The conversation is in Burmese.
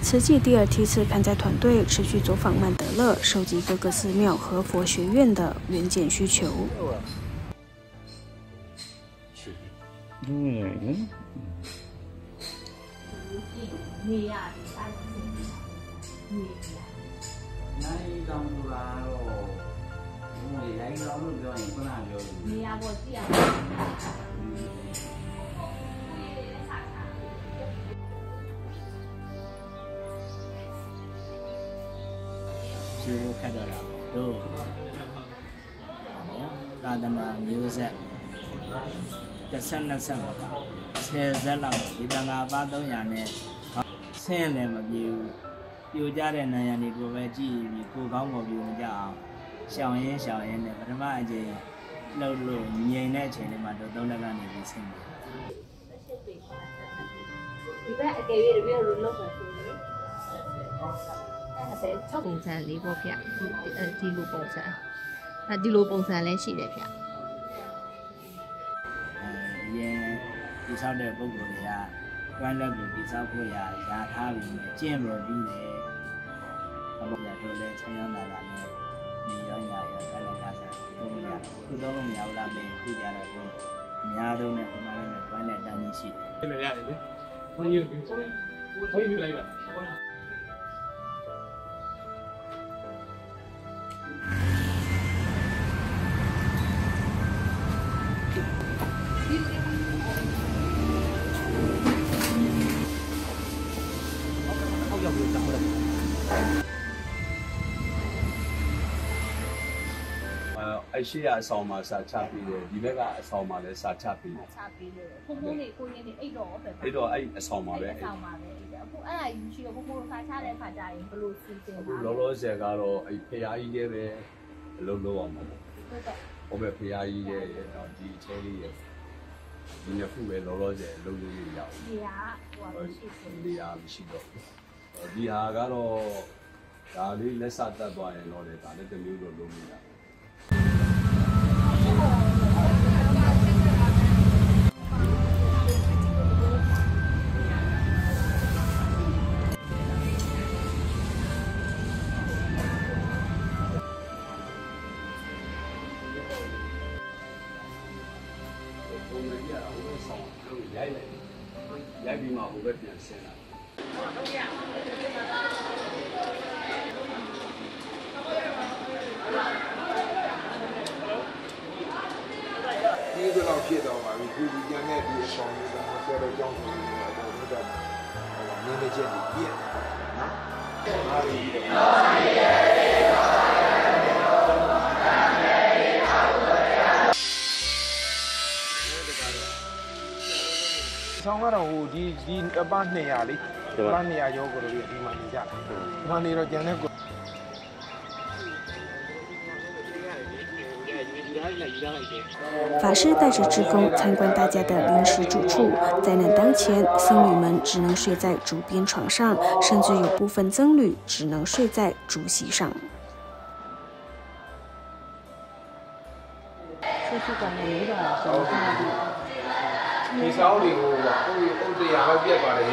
慈济第2梯次勘在团队持续走访曼德勒，收集各个寺庙和佛学院的原件需求。看到了，都大的嘛，music， 这什么，车子了，一般个把东西呢，车呢嘛有家的那样的个外地，过港我比较小人的，不是嘛就路年那钱的嘛，都那个那个钱。ပုံစံလေးပေါ့ဗျဒီလိုပုံစံဒီလိုပုံစံလည်းရှိတယ်ဗျဒီဆောက်တဲ့ပုဂ္ဂိုလ်တွေကကွမ်းလက်ကိုဒီဆောက်ဖို့ရာထားပြီးကျင့်လို့ပြီးတယ်ဘုရားတို့လည်းချမ်းသာလာတယ်နေရောညာရောကလည်းကားစားတို့ရခုတော့မရဘူးလားပဲခုကြတော့ကိုအများဆုံးနဲ့ဒီမှာလည်းကွမ်းလက်တန်းကြီးရှိတယ်ပြန်ရတယ်လေဘုန်းကြီးလိုက်ပါအရှိရအဆောင်မှာစာချပြီးတယ်ဒီဘက်ကအဆောင်မှာလည်းစာချပြီးတယ်ချပြီးတယ်ဖုန်းဖုန်းလေးကိုရင်းနေအိတ်တော့ပဲအဲ့တော့အဲ့အဆောင်မှာပဲအဆောင်မှာပဲအခုအဲ့ဒါယူရှိတော့ဖုန်းဖုန်းစာချတဲ့ခါကျရင်ဘယ်လိုစီစဉ်လဲလောလောဆယ်ကတော့အဲ့ဖရာကြီးရဲ့ပဲအလုပ်လုပ်အောင်ပါဟုတ်ပဲဖရာကြီးရဲ့တော့ဒီအချင်းလေးရဲ့ဒီနှစ်ခုပဲလောလောဆယ်အလုပ်လုပ်ရအောင်ဒီဟာဟိုပါရှိတယ်ဒီဟာမရှိတော့ဒီဟာကတော့ဒါလေးလက်စတတ်သွားရင်တော့လေဒါလည်းတစ်မျိုးလိုလုပ်မိတာရိုက်ပြီးမှဟိုဘက်ပြန်ဆင်းလာဒီလိုဖြစ်တော့ပါပြီဒီကျန်တဲ့ဒီအဆောင်လေးကဆရာတော်ကျောင်းကြီးကတော့ဘုရားနည်းနည်းချက်ပြည့်နော်အားရည်ဆောင်ကတော့ဟိုဒီအပ200လေအပ200ရောကိုလို့ဒီမှာနေကြတာဒီမှာနေတော့ကျန်တဲ့法师带着志工参观大家的临时住处，灾难当前，僧侣们只能睡在竹编床上，甚至有部分僧侣只能睡在竹席上。ဒီစောင်းတွေကိုဥဒ္ဒရာပဲပြတ်သွားတယ်